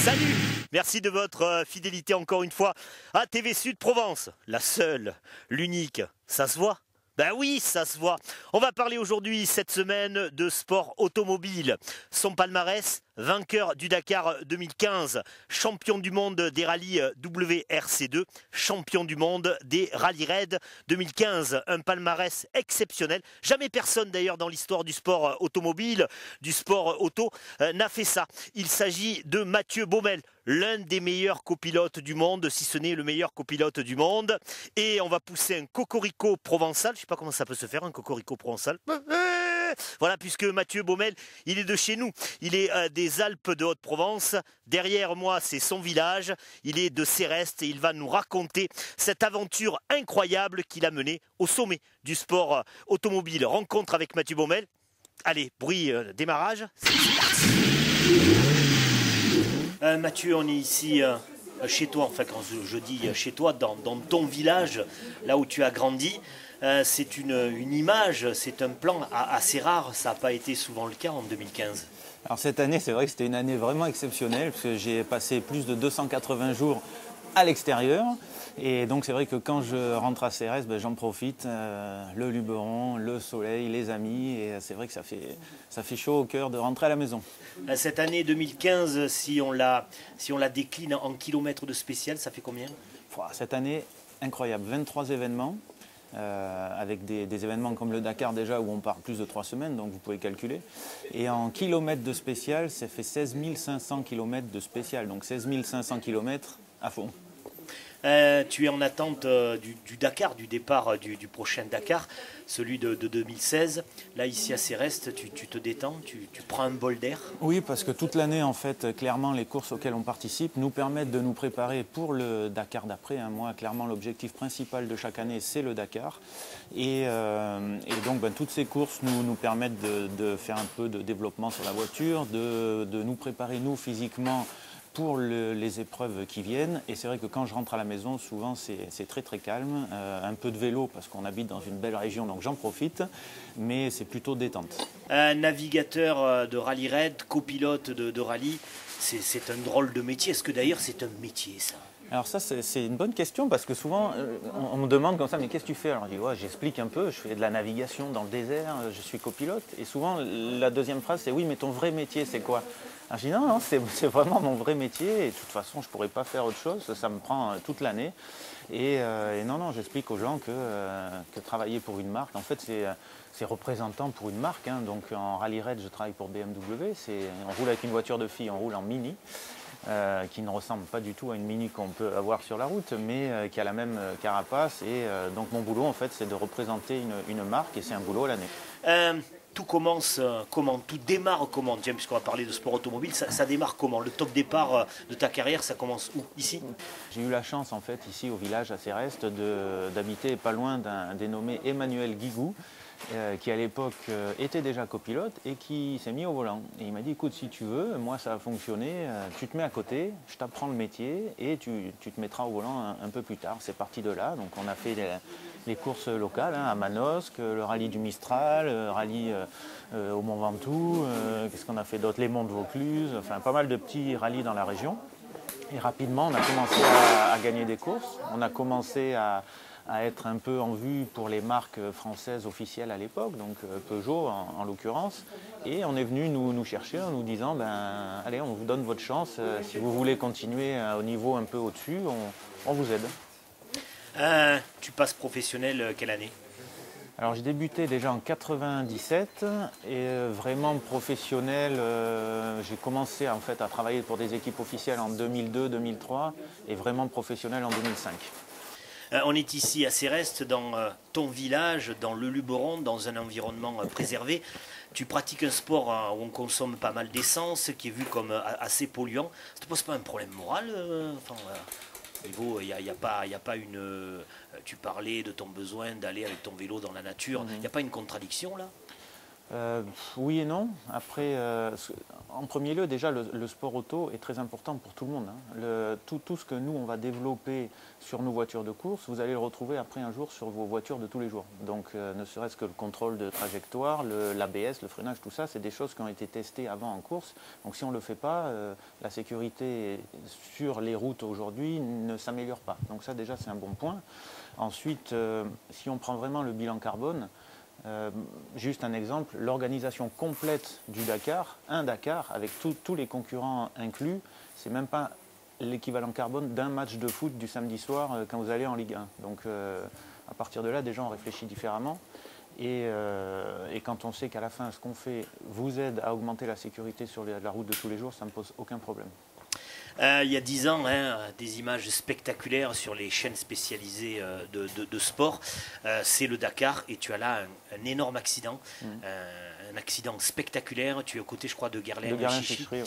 Salut! Merci de votre fidélité encore une fois à TV Sud Provence, la seule, l'unique. Ça se voit? Ben oui, ça se voit. On va parler aujourd'hui, cette semaine, de sport automobile. Son palmarès, vainqueur du Dakar 2015, champion du monde des rallyes WRC2, champion du monde des rallyes raid 2015. Un palmarès exceptionnel. Jamais personne d'ailleurs dans l'histoire du sport automobile, du sport auto, n'a fait ça. Il s'agit de Mathieu Baumel, l'un des meilleurs copilotes du monde, si ce n'est le meilleur copilote du monde. Et on va pousser un cocorico provençal. Je ne sais pas comment ça peut se faire, un cocorico provençal. Voilà, puisque Mathieu Baumel, il est de chez nous. Il est des Alpes de Haute-Provence. Derrière moi, c'est son village. Il est de Céreste et il va nous raconter cette aventure incroyable qu'il a menée au sommet du sport automobile. Rencontre avec Mathieu Baumel. Allez, bruit, démarrage. Mathieu, on est ici chez toi, enfin quand je dis chez toi, dans ton village, là où tu as grandi. C'est une image, c'est un plan assez rare, ça n'a pas été souvent le cas en 2015. Alors cette année, c'est vrai que c'était une année vraiment exceptionnelle, parce que j'ai passé plus de 280 jours à l'extérieur. Et donc c'est vrai que quand je rentre à Cérès, j'en profite, le Luberon, le soleil, les amis, et c'est vrai que ça fait chaud au cœur de rentrer à la maison. Cette année 2015, si on la décline en kilomètres de spécial, ça fait combien? Cette année, incroyable, 23 événements, avec des événements comme le Dakar déjà, où on part plus de 3 semaines, donc vous pouvez calculer. Et en kilomètres de spécial, ça fait 16 500 km de spécial, donc 16 500 km à fond. Tu es en attente du Dakar, du départ du prochain Dakar, celui de 2016. Là, ici à Céreste, tu te détends, tu prends un bol d'air? Oui, parce que toute l'année, en fait, clairement, les courses auxquelles on participe nous permettent de nous préparer pour le Dakar d'après. Moi, clairement, l'objectif principal de chaque année, c'est le Dakar. Et donc, toutes ces courses nous permettent de faire un peu de développement sur la voiture, de nous préparer, nous, physiquement, pour les épreuves qui viennent. Et c'est vrai que quand je rentre à la maison, souvent c'est très très calme, un peu de vélo parce qu'on habite dans une belle région, donc j'en profite, mais c'est plutôt détente. Navigateur de rallye raid, copilote de rallye, c'est un drôle de métier. Est-ce que d'ailleurs c'est un métier, ça? Alors ça, c'est une bonne question parce que souvent, on me demande comme ça, mais qu'est-ce que tu fais? Alors je dis, ouais, j'explique un peu, je fais de la navigation dans le désert, je suis copilote. Et souvent, la deuxième phrase, c'est oui, mais ton vrai métier, c'est quoi? Alors je dis, non, c'est vraiment mon vrai métier. Et de toute façon, je ne pourrais pas faire autre chose, ça me prend toute l'année. Et non, j'explique aux gens que travailler pour une marque, en fait, c'est représentant pour une marque. Donc en rallye raid, je travaille pour BMW. On roule avec une voiture de fille, on roule en Mini. Qui ne ressemble pas du tout à une Mini qu'on peut avoir sur la route, mais qui a la même carapace. Et donc mon boulot, en fait, c'est de représenter une marque, et c'est un boulot à l'année. Tout commence comment? Tout démarre comment? Tiens, puisqu'on va parler de sport automobile, ça démarre comment? Le top départ de ta carrière, ça commence où? Ici? J'ai eu la chance, en fait, ici au village à Céreste, d'habiter pas loin d'un dénommé Emmanuel Guigou, qui à l'époque était déjà copilote et qui s'est mis au volant. Et il m'a dit, écoute, si tu veux, moi ça a fonctionné, tu te mets à côté, je t'apprends le métier et tu te mettras au volant un peu plus tard. C'est parti de là. Donc on a fait les courses locales à Manosque, le rallye du Mistral, le rallye au Mont Ventoux, qu'est-ce qu'on a fait d'autre, les Monts de Vaucluse, enfin pas mal de petits rallyes dans la région. Et rapidement, on a commencé à gagner des courses, on a commencé à être un peu en vue pour les marques françaises officielles à l'époque, donc Peugeot en l'occurrence. Et on est venu nous chercher en nous disant, allez, on vous donne votre chance, si vous voulez continuer au niveau un peu au-dessus, on vous aide. Tu passes professionnel quelle année? Alors j'ai débuté déjà en 97 et vraiment professionnel, j'ai commencé en fait à travailler pour des équipes officielles en 2002-2003 et vraiment professionnel en 2005. On est ici à Céreste, dans ton village, dans le Luberon, dans un environnement préservé. Tu pratiques un sport où on consomme pas mal d'essence, qui est vu comme assez polluant. Ça ne te pose pas un problème moral? Il y a pas une... Tu parlais de ton besoin d'aller avec ton vélo dans la nature. Il n'y a pas une contradiction là? Oui et non. Après, en premier lieu, déjà, le sport auto est très important pour tout le monde, hein. Tout ce que nous, on va développer sur nos voitures de course, vous allez le retrouver après un jour sur vos voitures de tous les jours. Donc, ne serait-ce que le contrôle de trajectoire, l'ABS, le freinage, tout ça, c'est des choses qui ont été testées avant en course. Donc, si on ne le fait pas, la sécurité sur les routes aujourd'hui ne s'améliore pas. Donc ça, déjà, c'est un bon point. Ensuite, si on prend vraiment le bilan carbone, juste un exemple, l'organisation complète du Dakar, un Dakar, avec tous les concurrents inclus, c'est même pas l'équivalent carbone d'un match de foot du samedi soir quand vous allez en Ligue 1. Donc à partir de là, déjà on réfléchit différemment. Et quand on sait qu'à la fin, ce qu'on fait vous aide à augmenter la sécurité sur la route de tous les jours, ça ne me pose aucun problème. Il y a 10 ans, hein, des images spectaculaires sur les chaînes spécialisées de sport. C'est le Dakar et tu as là un énorme accident, un accident spectaculaire. Tu es aux côtés, je crois, de Guerlain Chichi. Oui.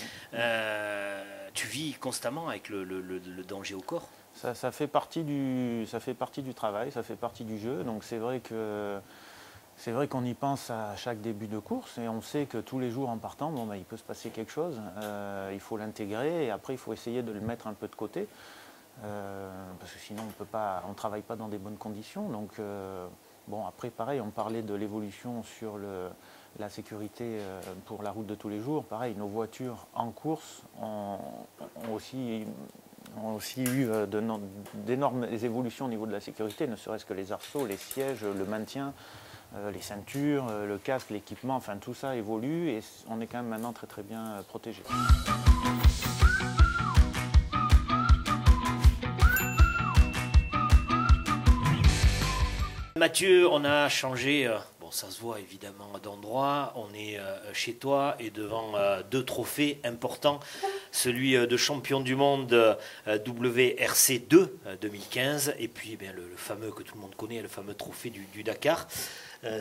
Tu vis constamment avec le danger au corps. Ça fait partie du travail, ça fait partie du jeu. Donc c'est vrai qu'on y pense à chaque début de course et on sait que tous les jours en partant, il peut se passer quelque chose. Il faut l'intégrer et après il faut essayer de le mettre un peu de côté parce que sinon on ne travaille pas dans des bonnes conditions. Donc après pareil, on parlait de l'évolution sur la sécurité pour la route de tous les jours. Pareil, nos voitures en course ont aussi eu d'énormes évolutions au niveau de la sécurité, ne serait-ce que les arceaux, les sièges, le maintien. Les ceintures, le casque, l'équipement, enfin tout ça évolue et on est quand même maintenant très très bien protégé. Mathieu, on a changé, ça se voit évidemment d'endroit, on est chez toi et devant deux trophées importants, celui de champion du monde WRC2 2015 et puis le fameux que tout le monde connaît, le fameux trophée du Dakar.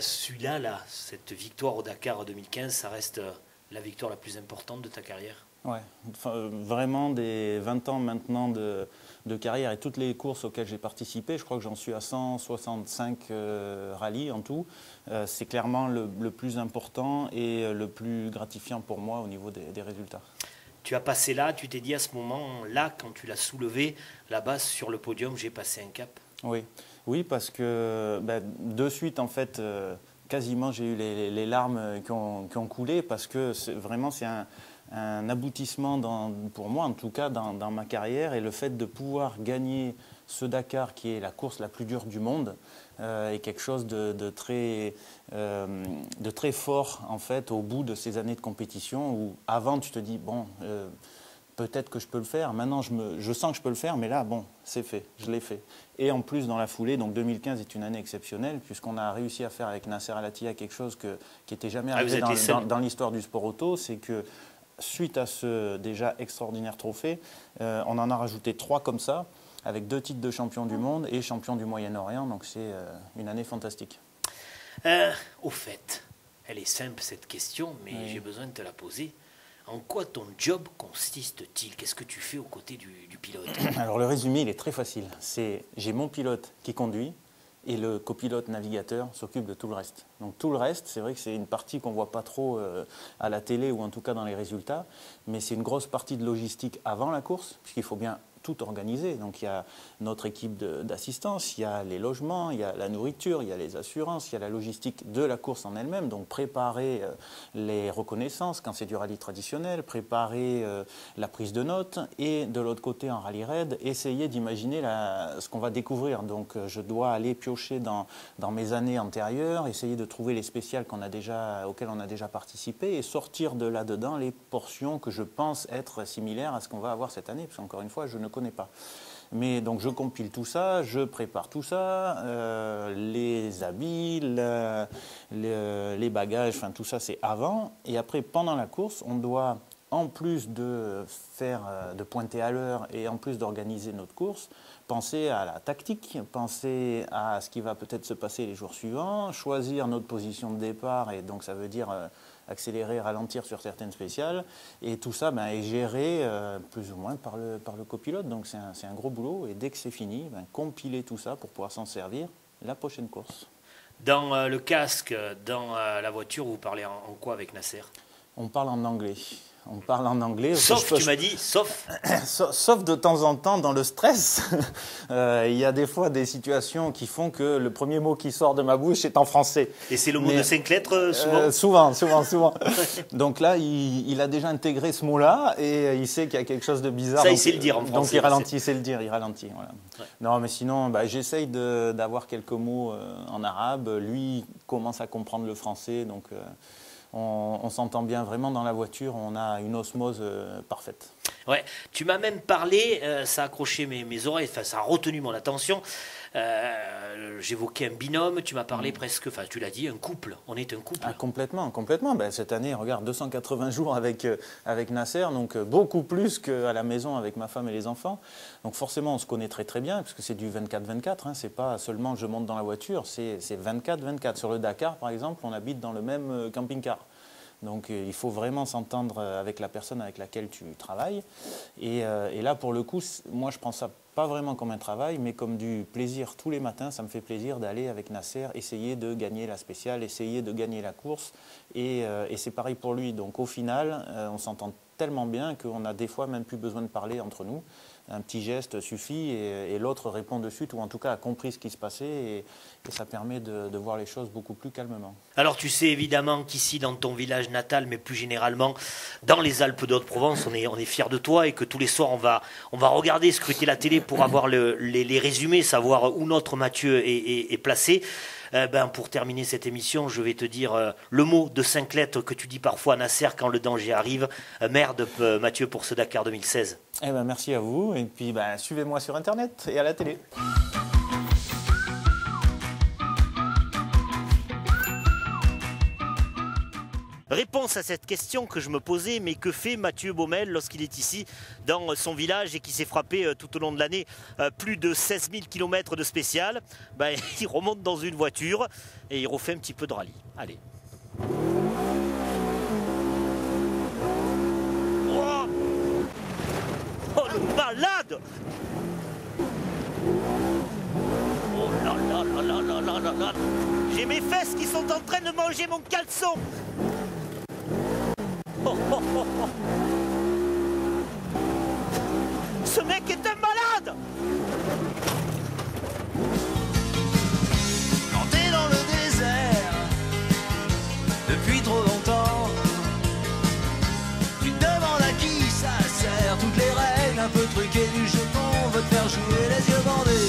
Celui-là, cette victoire au Dakar 2015, ça reste la victoire la plus importante de ta carrière? Ouais, vraiment des 20 ans maintenant de carrière et toutes les courses auxquelles j'ai participé, je crois que j'en suis à 165 rallyes en tout. C'est clairement le plus important et le plus gratifiant pour moi au niveau des résultats. Tu as passé là, tu t'es dit à ce moment-là, quand tu l'as soulevé, là-bas sur le podium, j'ai passé un cap? Oui, parce que de suite, en fait, quasiment j'ai eu les larmes qui ont coulé parce que vraiment c'est un aboutissement pour moi, en tout cas dans ma carrière, et le fait de pouvoir gagner ce Dakar qui est la course la plus dure du monde est quelque chose de très fort en fait au bout de ces années de compétition où avant tu te dis peut-être que je peux le faire. Maintenant, je sens que je peux le faire, mais là, c'est fait, je l'ai fait. Et en plus, dans la foulée, donc 2015 est une année exceptionnelle, puisqu'on a réussi à faire avec Nasser Al-Attiyah quelque chose qui n'était jamais arrivé dans l'histoire du sport auto, c'est que suite à ce déjà extraordinaire trophée, on en a rajouté 3 comme ça, avec 2 titres de champion du monde et champion du Moyen-Orient, donc c'est une année fantastique. Au fait, elle est simple cette question, mais j'ai besoin de te la poser. En quoi ton job consiste-t-il? Qu'est-ce que tu fais aux côtés du pilote? Alors le résumé, il est très facile. J'ai mon pilote qui conduit et le copilote navigateur s'occupe de tout le reste. Donc tout le reste, c'est vrai que c'est une partie qu'on ne voit pas trop à la télé ou en tout cas dans les résultats, mais c'est une grosse partie de logistique avant la course, puisqu'il faut bien tout organisé. Donc il y a notre équipe d'assistance, il y a les logements, il y a la nourriture, il y a les assurances, il y a la logistique de la course en elle-même. Donc préparer les reconnaissances quand c'est du rallye traditionnel, préparer la prise de notes et de l'autre côté en rallye raid, essayer d'imaginer ce qu'on va découvrir. Donc je dois aller piocher dans mes années antérieures, essayer de trouver les spéciales auxquelles on a déjà participé et sortir de là-dedans les portions que je pense être similaires à ce qu'on va avoir cette année, parce qu'encore une fois, je ne connais pas. Mais donc je compile tout ça, je prépare tout ça, les habits, les bagages, enfin tout ça c'est avant. Et après, pendant la course, on doit, en plus de pointer à l'heure et en plus d'organiser notre course, penser à la tactique, penser à ce qui va peut-être se passer les jours suivants, choisir notre position de départ, et donc ça veut dire accélérer, ralentir sur certaines spéciales, et tout ça est géré plus ou moins par le copilote, donc c'est un gros boulot, et dès que c'est fini, compiler tout ça pour pouvoir s'en servir la prochaine course. Dans le casque, dans la voiture, vous parlez en quoi avec Nasser? On parle en anglais. On parle en anglais. Sauf, tu m'as dit, sauf Sauf de temps en temps dans le stress. Il y a des fois des situations qui font que le premier mot qui sort de ma bouche est en français. Et c'est le mot de 5 lettres souvent Souvent. Donc là, il a déjà intégré ce mot-là et il sait qu'il y a quelque chose de bizarre. Ça, il sait le dire en français. Donc il ralentit, il sait le dire, il ralentit. Voilà. Ouais. Non, mais sinon, j'essaye d'avoir quelques mots en arabe. Lui commence à comprendre le français, donc... On s'entend bien vraiment dans la voiture, on a une osmose parfaite. Ouais, tu m'as même parlé, ça a accroché mes oreilles, ça a retenu mon attention. J'évoquais un binôme, tu m'as parlé presque, tu l'as dit, un couple. On est un couple. Ah, complètement. Cette année, regarde, 280 jours avec Nasser, donc beaucoup plus qu'à la maison avec ma femme et les enfants. Donc forcément, on se connaît très très bien, parce que c'est du 24-24. Hein, c'est pas seulement je monte dans la voiture, c'est 24-24. Sur le Dakar, par exemple, on habite dans le même camping-car. Donc il faut vraiment s'entendre avec la personne avec laquelle tu travailles. Et là, pour le coup, moi je prends ça pas vraiment comme un travail, mais comme du plaisir. Tous les matins, ça me fait plaisir d'aller avec Nasser, essayer de gagner la spéciale, essayer de gagner la course. Et c'est pareil pour lui. Donc au final, on s'entend tellement bien qu'on a des fois même plus besoin de parler entre nous. Un petit geste suffit et l'autre répond de suite, ou en tout cas a compris ce qui se passait, et ça permet de voir les choses beaucoup plus calmement. Alors tu sais évidemment qu'ici dans ton village natal, mais plus généralement dans les Alpes d'Haute-Provence, on est fiers de toi, et que tous les soirs on va regarder, scruter la télé pour avoir les résumés, savoir où notre Mathieu est placé. Pour terminer cette émission, je vais te dire le mot de 5 lettres que tu dis parfois à Nasser quand le danger arrive. Merde, Mathieu, pour ce Dakar 2016. Merci à vous, et puis suivez-moi sur Internet et à la télé. Réponse à cette question que je me posais, mais que fait Mathieu Baumel lorsqu'il est ici dans son village et qui s'est frappé tout au long de l'année plus de 16 000 km de spécial? Il remonte dans une voiture et il refait un petit peu de rallye. Allez. Oh le malade! Oh là là là là là là là là! J'ai mes fesses qui sont en train de manger mon caleçon! Oh, oh, oh, oh. Ce mec est un malade! Quand t'es dans le désert depuis trop longtemps, tu te demandes à qui ça sert. Toutes les règles un peu truquées du jeton veut te faire jouer les yeux bandés.